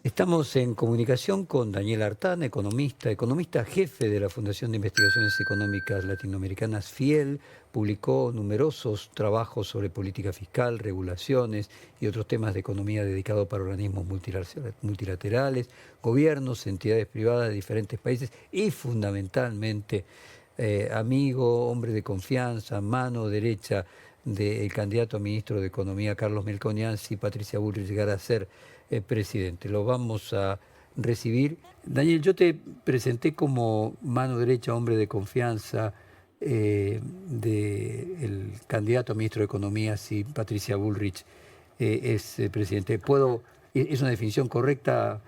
Estamos en comunicación con Daniel Artana, economista jefe de la Fundación de Investigaciones Económicas Latinoamericanas FIEL. Publicó numerosos trabajos sobre política fiscal, regulaciones y otros temas de economía dedicados para organismos multilaterales, gobiernos, entidades privadas de diferentes países y fundamentalmente amigo, hombre de confianza, mano derecha del candidato a ministro de Economía Carlos Melconian si Patricia Bullrich llegara a ser presidente. Lo vamos a recibir. Daniel, yo te presenté como mano derecha, hombre de confianza del candidato a ministro de Economía si Patricia Bullrich es presidente. ¿Es una definición correcta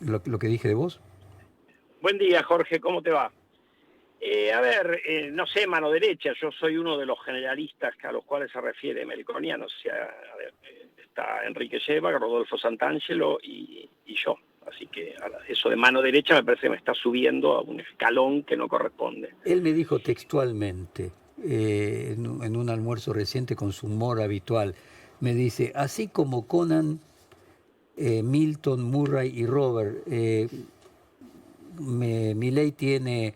lo que dije de vos? Buen día, Jorge, ¿cómo te va? No sé, mano derecha, yo soy uno de los generalistas a los cuales se refiere Melconian, o sea, está Enrique Sheva, Rodolfo Santangelo y yo. Así que eso de mano derecha me parece que me está subiendo a un escalón que no corresponde. Él me dijo textualmente, en un almuerzo reciente con su humor habitual, me dice, así como Conan, Milton, Murray y Robert, Milei tiene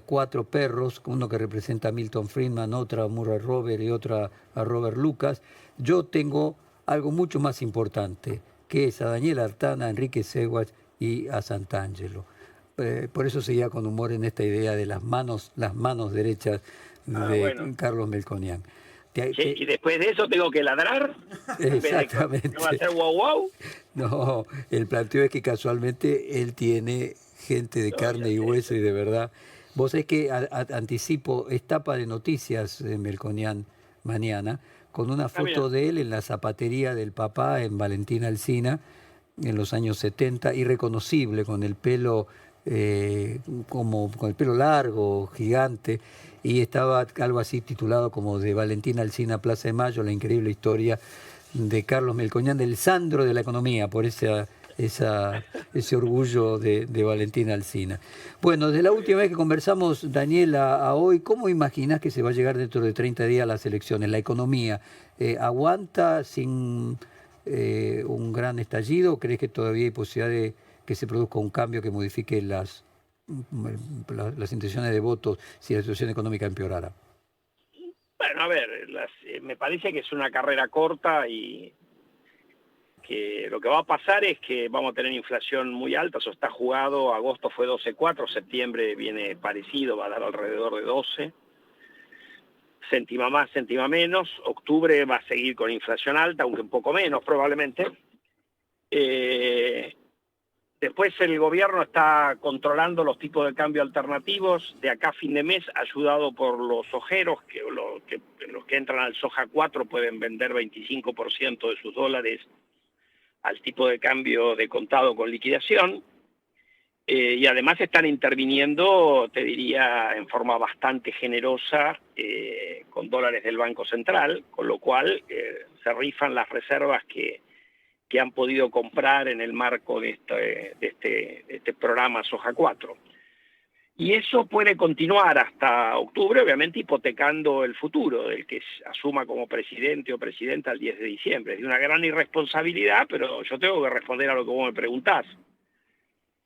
4 perros, uno que representa a Milton Friedman, otra a Murray Robert y otra a Robert Lucas. Yo tengo algo mucho más importante, que es a Daniel Artana, a Enrique Seguas y a Santangelo. Por eso seguía con humor en esta idea de las manos derechas de Bueno. Carlos Melconian. Sí, y después de eso tengo que ladrar. Exactamente. ¿No va a ser guau guau? No, el planteo es que casualmente él tiene gente de carne y hueso y de verdad. Vos sabés que anticipo, es tapa de noticias Melconian mañana, con una foto de él en la zapatería del papá en Valentina Alsina, en los años 70, irreconocible, con el pelo con el pelo largo, gigante, y estaba algo así titulado como de Valentina Alsina, Plaza de Mayo, la increíble historia de Carlos Melconian, del Sandro de la economía, por ese orgullo de Valentina Alsina. Bueno, desde la última vez que conversamos, Daniel, a hoy, ¿cómo imaginás que se va a llegar dentro de 30 días a las elecciones? ¿La economía aguanta sin un gran estallido o crees que todavía hay posibilidad de que se produzca un cambio que modifique las intenciones de votos si la situación económica empeorara? Bueno, me parece que es una carrera corta y que lo que va a pasar es que vamos a tener inflación muy alta, eso está jugado, agosto fue 12,4, septiembre viene parecido, va a dar alrededor de 12, céntima más, céntima menos, octubre va a seguir con inflación alta, aunque un poco menos probablemente. Después el gobierno está controlando los tipos de cambio alternativos de acá a fin de mes, ayudado por los ojeros, los que entran al soja 4 pueden vender 25% de sus dólares al tipo de cambio de contado con liquidación. Y además están interviniendo, te diría, en forma bastante generosa con dólares del Banco Central, con lo cual se rifan las reservas que han podido comprar en el marco de este programa Soja 4. Y eso puede continuar hasta octubre, obviamente hipotecando el futuro del que asuma como presidente o presidenta el 10 de diciembre. Es de una gran irresponsabilidad, pero yo tengo que responder a lo que vos me preguntás,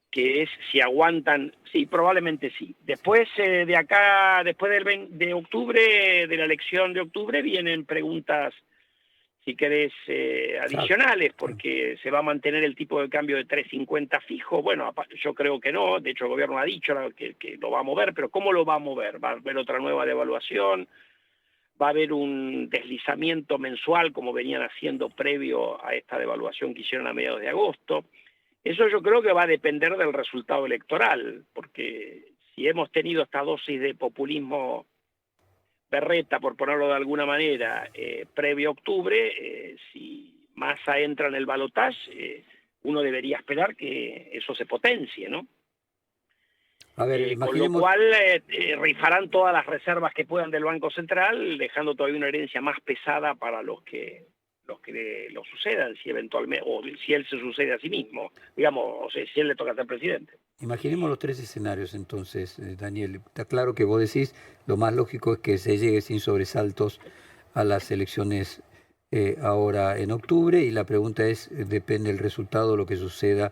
que es si aguantan. Sí, probablemente sí. Después de acá, después de octubre, de la elección de octubre, vienen preguntas, si querés, adicionales, porque se va a mantener el tipo de cambio de 3.50 fijo. Bueno, yo creo que no, de hecho el gobierno ha dicho que lo va a mover, pero ¿cómo lo va a mover? ¿Va a haber otra nueva devaluación? ¿Va a haber un deslizamiento mensual como venían haciendo previo a esta devaluación que hicieron a mediados de agosto? Eso yo creo que va a depender del resultado electoral, porque si hemos tenido esta dosis de populismo berreta, por ponerlo de alguna manera, previo a octubre, si Massa entra en el balotaje, uno debería esperar que eso se potencie, ¿no? A ver, con lo cual rifarán todas las reservas que puedan del Banco Central, dejando todavía una herencia más pesada para los que lo sucedan, si eventualmente, o si él se sucede a sí mismo, digamos, o sea, si él le toca ser presidente. Imaginemos los 3 escenarios entonces, Daniel. Está claro que vos decís, lo más lógico es que se llegue sin sobresaltos a las elecciones ahora en octubre, y la pregunta es, depende del resultado, lo que suceda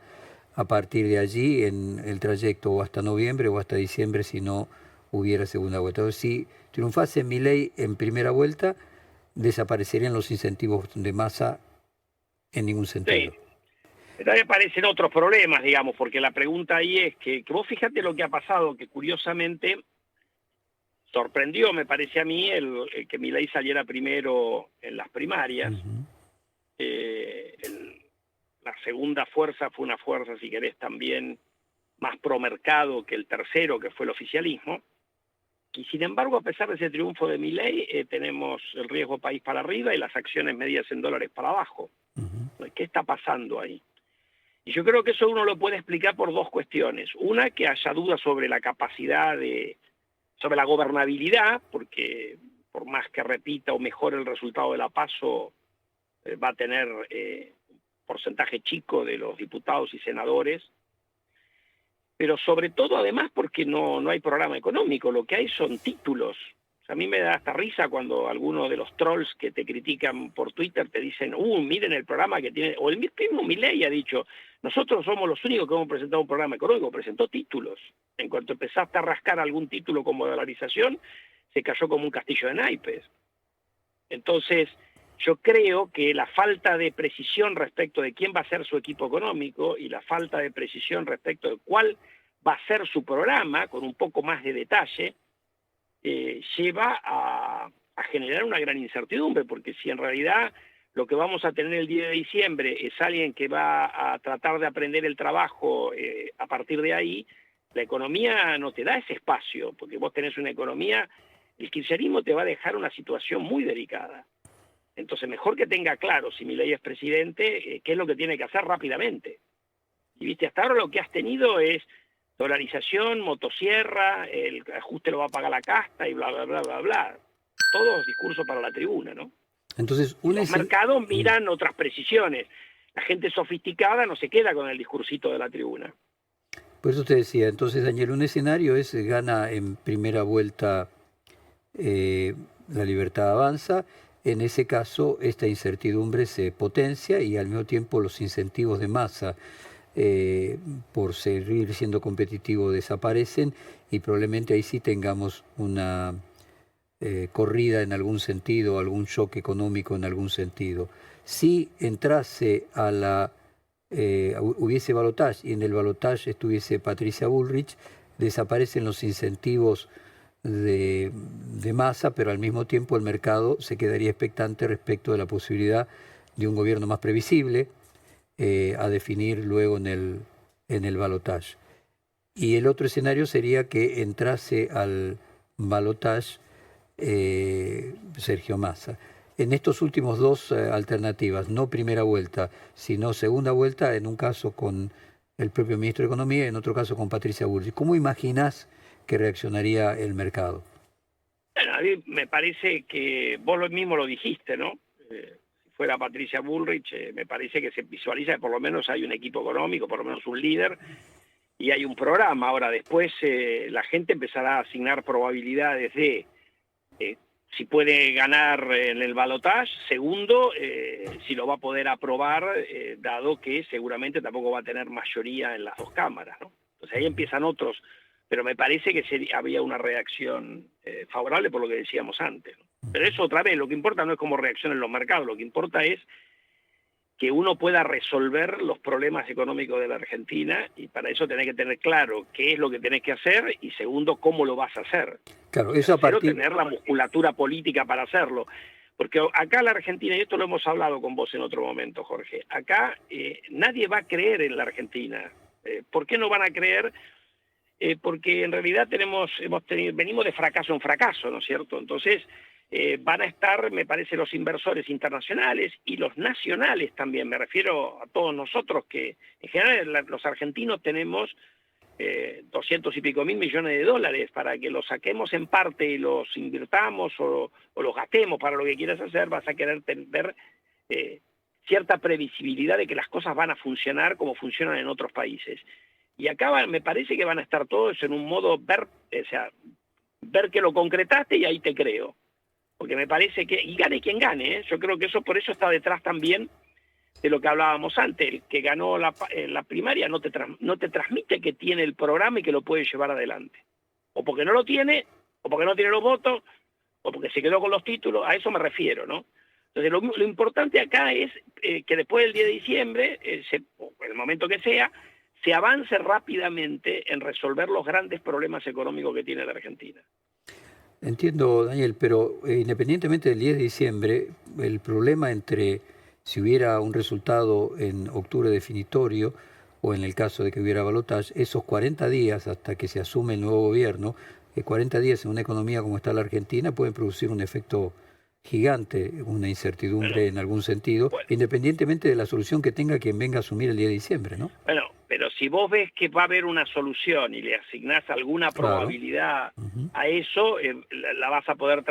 a partir de allí en el trayecto o hasta noviembre o hasta diciembre si no hubiera segunda vuelta. Entonces, si triunfase Milei en primera vuelta, desaparecerían los incentivos de Massa en ningún Sí. sentido. También aparecen otros problemas, digamos, porque la pregunta ahí es que vos fíjate lo que ha pasado, que curiosamente sorprendió, me parece a mí, el que Milei saliera primero en las primarias. Ujú. La segunda fuerza fue una fuerza, si querés, también más pro mercado que el tercero, que fue el oficialismo. Y sin embargo, a pesar de ese triunfo de Milei, tenemos el riesgo país para arriba y las acciones medidas en dólares para abajo. Ujú. ¿Qué está pasando ahí? Y yo creo que eso uno lo puede explicar por dos cuestiones. Una, que haya dudas sobre la capacidad sobre la gobernabilidad, porque por más que repita o mejore el resultado de la PASO, va a tener un porcentaje chico de los diputados y senadores, pero sobre todo además porque no hay programa económico, lo que hay son títulos. O sea, a mí me da hasta risa cuando algunos de los trolls que te critican por Twitter te dicen, miren el programa que tiene, o el mismo Milei ha dicho, nosotros somos los únicos que hemos presentado un programa económico, presentó títulos. En cuanto empezaste a rascar algún título como dolarización, se cayó como un castillo de naipes. Entonces, yo creo que la falta de precisión respecto de quién va a ser su equipo económico y la falta de precisión respecto de cuál va a ser su programa, con un poco más de detalle, lleva a generar una gran incertidumbre, porque si en realidad lo que vamos a tener el 10 de diciembre es alguien que va a tratar de aprender el trabajo a partir de ahí, la economía no te da ese espacio, porque vos tenés una economía, el kirchnerismo te va a dejar una situación muy delicada. Entonces, mejor que tenga claro, si Milei es presidente, qué es lo que tiene que hacer rápidamente. Y viste, hasta ahora lo que has tenido es dolarización, motosierra, el ajuste lo va a pagar la casta y bla, bla, bla, bla, bla. Todos discursos para la tribuna, ¿no? Entonces, Y los mercados miran otras precisiones. La gente sofisticada no se queda con el discursito de la tribuna. por eso te decía, entonces, Daniel, un escenario es gana en primera vuelta la Libertad Avanza. En ese caso, esta incertidumbre se potencia y al mismo tiempo los incentivos de Massa por seguir siendo competitivo desaparecen y probablemente ahí sí tengamos una corrida en algún sentido, algún shock económico en algún sentido. Si entrase a hubiese balotaje y en el balotaje estuviese Patricia Bullrich, desaparecen los incentivos de Massa, pero al mismo tiempo el mercado se quedaría expectante respecto de la posibilidad de un gobierno más previsible a definir luego en el balotaje. Y el otro escenario sería que entrase al balotaje Sergio Massa. En estos últimos dos alternativas, no primera vuelta, sino segunda vuelta, en un caso con el propio ministro de Economía y en otro caso con Patricia Bullrich, ¿cómo imaginás que reaccionaría el mercado? Bueno, a mí me parece que vos lo mismo lo dijiste, ¿no? Si fuera Patricia Bullrich, me parece que se visualiza que por lo menos hay un equipo económico, por lo menos un líder, y hay un programa. Ahora, después la gente empezará a asignar probabilidades de si puede ganar en el balotaje, segundo, si lo va a poder aprobar, dado que seguramente tampoco va a tener mayoría en las dos cámaras, ¿no? Entonces ahí empiezan otros, pero me parece que había una reacción favorable por lo que decíamos antes, ¿no? Pero eso otra vez, lo que importa no es cómo reaccionan los mercados, lo que importa es que uno pueda resolver los problemas económicos de la Argentina, y para eso tenés que tener claro qué es lo que tenés que hacer y segundo, cómo lo vas a hacer. Claro, Y eso a tercero, partir... tener la musculatura política para hacerlo. Porque acá la Argentina, y esto lo hemos hablado con vos en otro momento, Jorge, acá nadie va a creer en la Argentina. ¿Por qué no van a creer? Porque en realidad venimos de fracaso en fracaso, ¿no es cierto? Entonces, van a estar, me parece, los inversores internacionales y los nacionales también. Me refiero a todos nosotros que, en general, los argentinos tenemos 200 y pico mil millones de dólares para que los saquemos en parte y los invirtamos o los gastemos para lo que quieras hacer. Vas a querer ver cierta previsibilidad de que las cosas van a funcionar como funcionan en otros países. Y acá me parece que van a estar todos en un modo ver que lo concretaste y ahí te creo. porque me parece que, y gane quien gane, yo creo que eso por eso está detrás también de lo que hablábamos antes. El que ganó la primaria no te transmite que tiene el programa y que lo puede llevar adelante. O porque no lo tiene, o porque no tiene los votos, o porque se quedó con los títulos, a eso me refiero, ¿no? Entonces lo importante acá es que después del 10 de diciembre, o en el momento que sea, se avance rápidamente en resolver los grandes problemas económicos que tiene la Argentina. Entiendo, Daniel, pero independientemente del 10 de diciembre, el problema entre si hubiera un resultado en octubre definitorio o en el caso de que hubiera balotaje, esos 40 días hasta que se asume el nuevo gobierno, 40 días en una economía como está la Argentina pueden producir un efecto gigante, una incertidumbre en algún sentido, Bueno, independientemente de la solución que tenga quien venga a asumir el 10 de diciembre, ¿no? bueno, pero si vos ves que va a haber una solución y le asignás alguna probabilidad a eso, la vas a poder,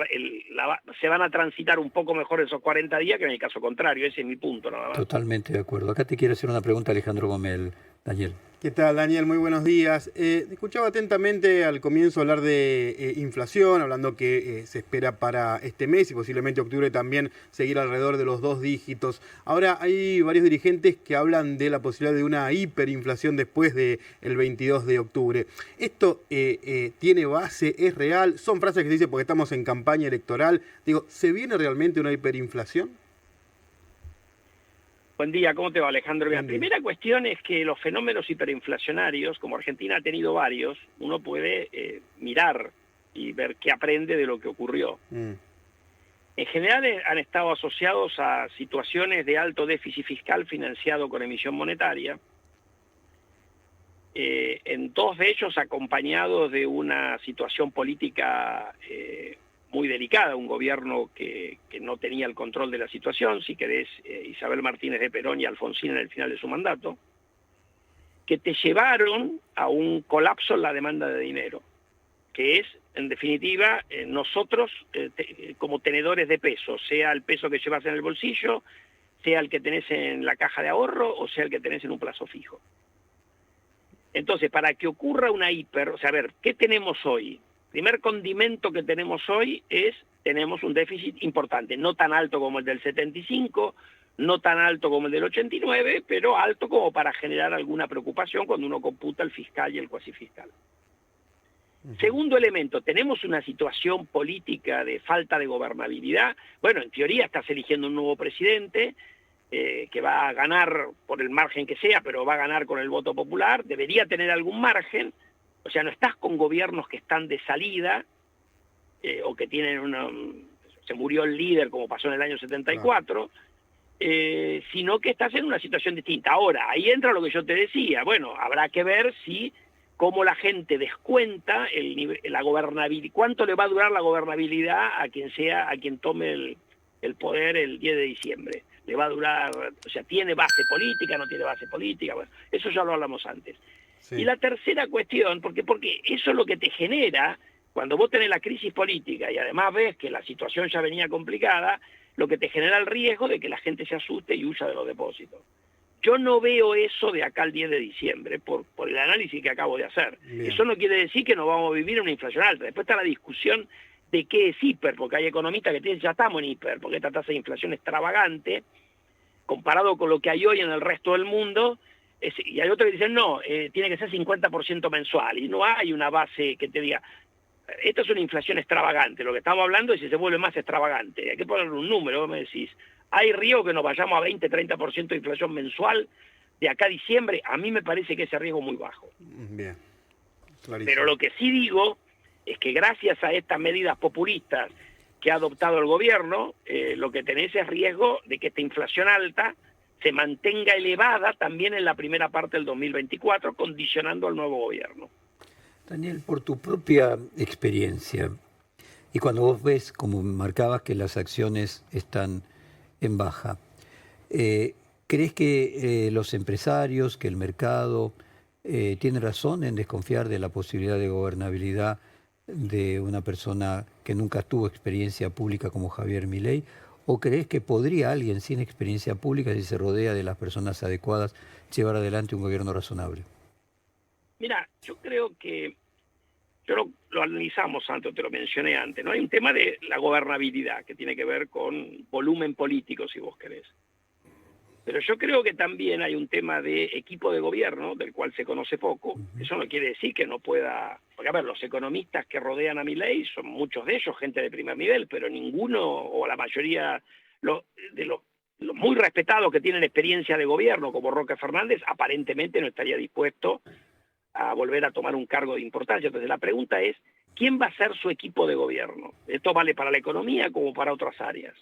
se van a transitar un poco mejor esos 40 días que en el caso contrario. Ese es mi punto, nada más. Totalmente de acuerdo. Acá te quiero hacer una pregunta, Alejandro Gómez, Daniel. ¿Qué tal, Daniel? Muy buenos días. Escuchaba atentamente al comienzo hablar de inflación, hablando que se espera para este mes y posiblemente octubre también seguir alrededor de los 2 dígitos. Ahora hay varios dirigentes que hablan de la posibilidad de una hiperinflación después del 22 de octubre. ¿Esto tiene base? ¿Es real? Son frases que se dicen porque estamos en campaña electoral. Digo, ¿se viene realmente una hiperinflación? Buen día, ¿cómo te va, Alejandro? La primera cuestión es que los fenómenos hiperinflacionarios, como Argentina ha tenido varios, uno puede mirar y ver qué aprende de lo que ocurrió. En general han estado asociados a situaciones de alto déficit fiscal financiado con emisión monetaria, en 2 de ellos acompañados de una situación política muy delicada, un gobierno que no tenía el control de la situación, si querés, Isabel Martínez de Perón y Alfonsín en el final de su mandato, que te llevaron a un colapso en la demanda de dinero, que es, en definitiva, nosotros como tenedores de peso, sea el peso que llevas en el bolsillo, sea el que tenés en la caja de ahorro o sea el que tenés en un plazo fijo. Entonces, para que ocurra una o sea, a ver, ¿qué tenemos hoy? Primer condimento que tenemos hoy tenemos un déficit importante, no tan alto como el del 75, no tan alto como el del 89, pero alto como para generar alguna preocupación cuando uno computa el fiscal y el cuasifiscal. Segundo elemento, tenemos una situación política de falta de gobernabilidad. Bueno, en teoría estás eligiendo un nuevo presidente que va a ganar por el margen que sea, pero va a ganar con el voto popular, debería tener algún margen. O sea, no estás con gobiernos que están de salida o que tienen se murió el líder como pasó en el año 74, sino que estás en una situación distinta. Ahora, ahí entra lo que yo te decía. Bueno, habrá que ver cómo la gente descuenta la gobernabilidad, cuánto le va a durar la gobernabilidad a quien tome el poder el 10 de diciembre. Le va a durar, o sea, ¿tiene base política, no tiene base política? Bueno, eso ya lo hablamos antes. Sí. Y la tercera cuestión, porque eso es lo que te genera, cuando vos tenés la crisis política y además ves que la situación ya venía complicada, lo que te genera el riesgo de que la gente se asuste y huya de los depósitos. Yo no veo eso de acá al 10 de diciembre, por el análisis que acabo de hacer. Bien. Eso no quiere decir que no vamos a vivir una inflación alta. Después está la discusión de qué es hiper, porque hay economistas que dicen ya estamos en hiper, porque esta tasa de inflación extravagante, comparado con lo que hay hoy en el resto del mundo, y hay otros que dicen no, tiene que ser 50% mensual, y no hay una base que te diga, esto es una inflación extravagante, lo que estamos hablando es si se vuelve más extravagante, hay que ponerle un número, vos me decís, ¿hay riesgo que nos vayamos a 20-30% de inflación mensual de acá a diciembre? A mí me parece que ese riesgo es muy bajo. Bien, clarísimo. Pero lo que sí digo es que gracias a estas medidas populistas que ha adoptado el gobierno, lo que tenés es riesgo de que esta inflación alta se mantenga elevada también en la primera parte del 2024, condicionando al nuevo gobierno. Daniel, por tu propia experiencia, y cuando vos ves, como marcabas, que las acciones están en baja, ¿crees que los empresarios, que el mercado, tienen razón en desconfiar de la posibilidad de gobernabilidad de una persona que nunca tuvo experiencia pública como Javier Milei? ¿O crees que podría alguien sin experiencia pública, si se rodea de las personas adecuadas, llevar adelante un gobierno razonable? Mira, yo creo que yo lo analizamos antes, te lo mencioné antes, ¿no? Hay un tema de la gobernabilidad que tiene que ver con volumen político, si vos querés. Pero yo creo que también hay un tema de equipo de gobierno, del cual se conoce poco. Eso no quiere decir que no pueda... Porque, a ver, los economistas que rodean a Milei son muchos de ellos gente de primer nivel, pero ninguno, o la mayoría de los muy respetados que tienen experiencia de gobierno, como Roque Fernández, aparentemente no estaría dispuesto a volver a tomar un cargo de importancia. Entonces la pregunta es, ¿quién va a ser su equipo de gobierno? Esto vale para la economía como para otras áreas.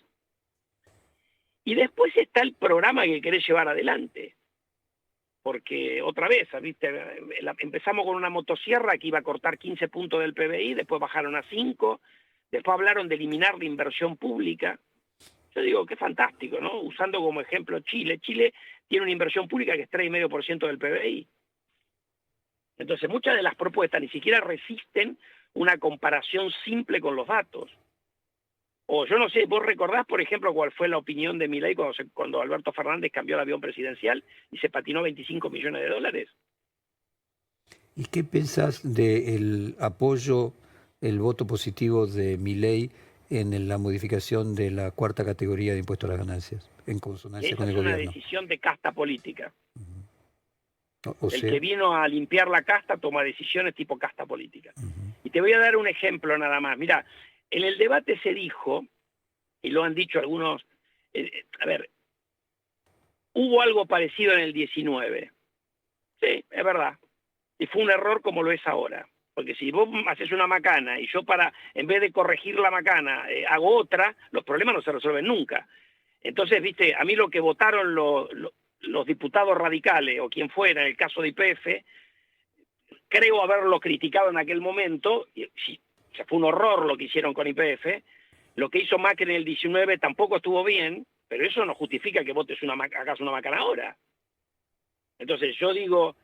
Y después está el programa que querés llevar adelante. Porque otra vez, ¿viste? Empezamos con una motosierra que iba a cortar 15 puntos del PBI, después bajaron a 5, después hablaron de eliminar la inversión pública. Yo digo, qué fantástico, ¿no? Usando como ejemplo Chile. Chile tiene una inversión pública que es 3,5% del PBI. Entonces muchas de las propuestas ni siquiera resisten una comparación simple con los datos. O yo no sé, ¿vos recordás, por ejemplo, cuál fue la opinión de Milei cuando Alberto Fernández cambió el avión presidencial y se patinó 25 millones de dólares? ¿Y qué pensás del apoyo, el voto positivo de Milei en la modificación de la cuarta categoría de impuesto a las ganancias, en consonancia con el gobierno? Esa es una decisión de casta política. O El sea, que vino a limpiar la casta toma decisiones tipo casta política. uh-huh. Y te voy a dar un ejemplo nada más. Mira, en el debate se dijo, y lo han dicho algunos, a ver, hubo algo parecido en el 19. Sí, es verdad. Y fue un error como lo es ahora. Porque si vos haces una macana y yo en vez de corregir la macana, hago otra, los problemas no se resuelven nunca. Entonces, viste, a mí lo que votaron los diputados radicales o quien fuera en el caso de YPF, creo haberlo criticado en aquel momento, y fue un horror lo que hicieron con YPF. Lo que hizo Macri en el 19 tampoco estuvo bien, pero eso no justifica que votes hagas una macana ahora. Entonces yo digo,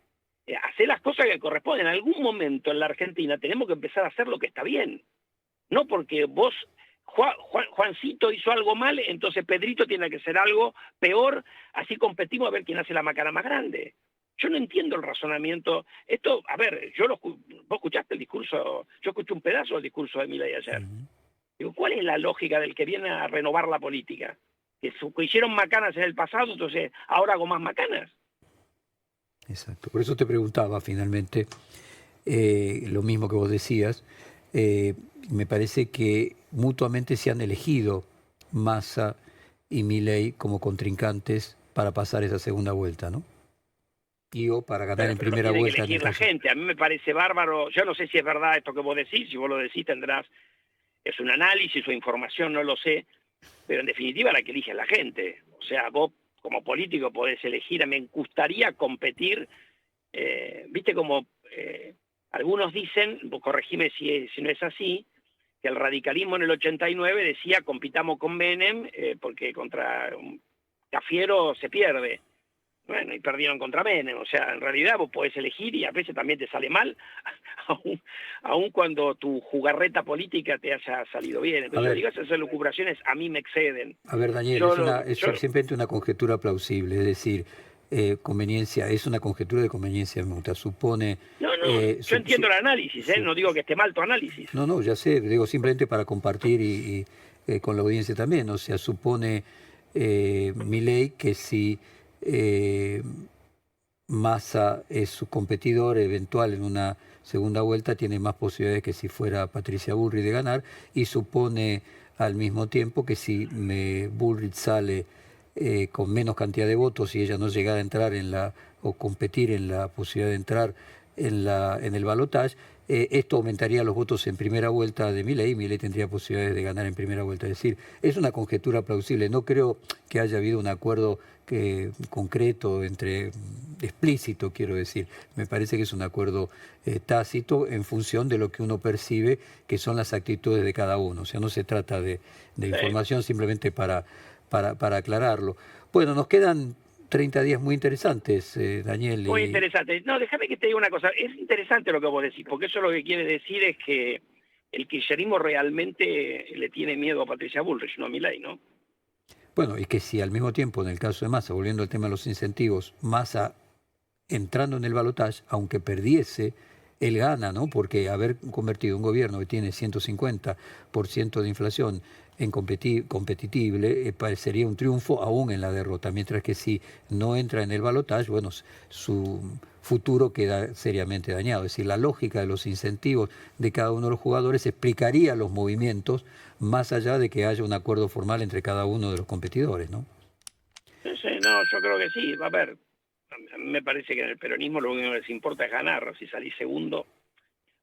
hacer las cosas que corresponden. En algún momento en la Argentina tenemos que empezar a hacer lo que está bien. No porque Juancito hizo algo mal, entonces Pedrito tiene que hacer algo peor, así competimos a ver quién hace la macana más grande. Yo no entiendo el razonamiento. Esto, a ver, vos escuchaste el discurso, yo escuché un pedazo del discurso de Milei ayer. Uh-huh. Digo, ¿cuál es la lógica del que viene a renovar la política? Que hicieron macanas en el pasado, entonces ahora hago más macanas. Exacto. Por eso te preguntaba finalmente lo mismo que vos decías. Me parece que mutuamente se han elegido Massa y Milei como contrincantes para pasar esa segunda vuelta, ¿no? O para ganar en primera tiene vuelta. Que elegir la gente. A mí me parece bárbaro. Yo no sé si es verdad esto que vos decís. Si vos lo decís es un análisis o información, no lo sé. Pero en definitiva la que elige es la gente. O sea, vos como político podés elegir. Me gustaría competir. Viste como algunos dicen, vos corregime si no es así, que el radicalismo en el 89 decía compitamos con Menem porque contra Cafiero se pierde. Bueno, y perdieron contra Menem. O sea, en realidad vos podés elegir y a veces también te sale mal, aun cuando tu jugarreta política te haya salido bien. Entonces, yo digo, esas elucubraciones a mí me exceden. A ver, Daniel, es simplemente una conjetura plausible, es decir, conveniencia, es una conjetura de conveniencia mutua, supone... No, yo entiendo el análisis, no digo que esté mal tu análisis. No, ya sé, digo simplemente para compartir y con la audiencia también, o sea, supone Milei que si Massa es su competidor eventual en una segunda vuelta, tiene más posibilidades que si fuera Patricia Bullrich de ganar, y supone al mismo tiempo que si Bullrich sale con menos cantidad de votos y ella no llegara a entrar o competir en la posibilidad de entrar en el balotaje, esto aumentaría los votos en primera vuelta de Milei, y Milei tendría posibilidades de ganar en primera vuelta. Es decir, es una conjetura plausible. No creo que haya habido un acuerdo concreto, explícito, quiero decir. Me parece que es un acuerdo tácito en función de lo que uno percibe que son las actitudes de cada uno. O sea, no se trata de información, simplemente para aclararlo. Bueno, nos quedan 30 días muy interesantes, Daniel. Muy interesantes. No, déjame que te diga una cosa. Es interesante lo que vos decís, porque eso lo que quiere decir es que el kirchnerismo realmente le tiene miedo a Patricia Bullrich, no a Milei, ¿no? Bueno, y que si al mismo tiempo, en el caso de Massa, volviendo al tema de los incentivos, Massa entrando en el balotaje, aunque perdiese él gana, ¿no? Porque haber convertido un gobierno que tiene 150% de inflación en competitible sería un triunfo aún en la derrota, mientras que si no entra en el balotaje, bueno, su futuro queda seriamente dañado. Es decir, la lógica de los incentivos de cada uno de los jugadores explicaría los movimientos más allá de que haya un acuerdo formal entre cada uno de los competidores, ¿no? Sí, no, yo creo que sí. Va a ver, a mí me parece que en el peronismo lo único que les importa es ganar. Si salís segundo,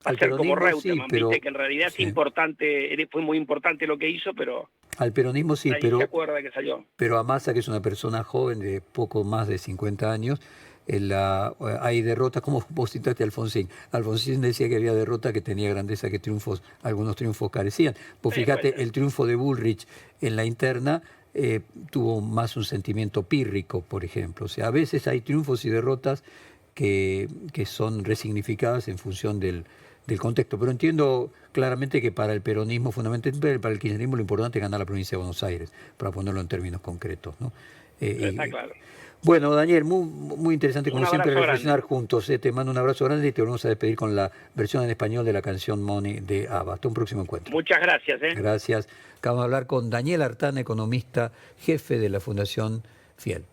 va a ser como Reutemann, sí, viste que en realidad sí, es importante, fue muy importante lo que hizo, pero al peronismo sí, nadie se acuerda que salió. pero a Massa, que es una persona joven de poco más de 50 años, hay derrotas, como vos citaste a Alfonsín. Alfonsín decía que había derrotas que tenía grandeza, que triunfos, algunos triunfos carecían. Pues fíjate, el triunfo de Bullrich en la interna tuvo más un sentimiento pírrico, por ejemplo. O sea, a veces hay triunfos y derrotas que son resignificadas en función del contexto. Pero entiendo claramente que para el peronismo, fundamentalmente para el kirchnerismo, lo importante es ganar la provincia de Buenos Aires, para ponerlo en términos concretos, ¿no? Está claro. Bueno, Daniel, muy interesante como siempre reflexionar juntos. Te mando un abrazo grande y te volvemos a despedir con la versión en español de la canción Money de ABBA. Hasta un próximo encuentro. Muchas gracias. Gracias. Acabamos de hablar con Daniel Artana, economista, jefe de la Fundación Fiel.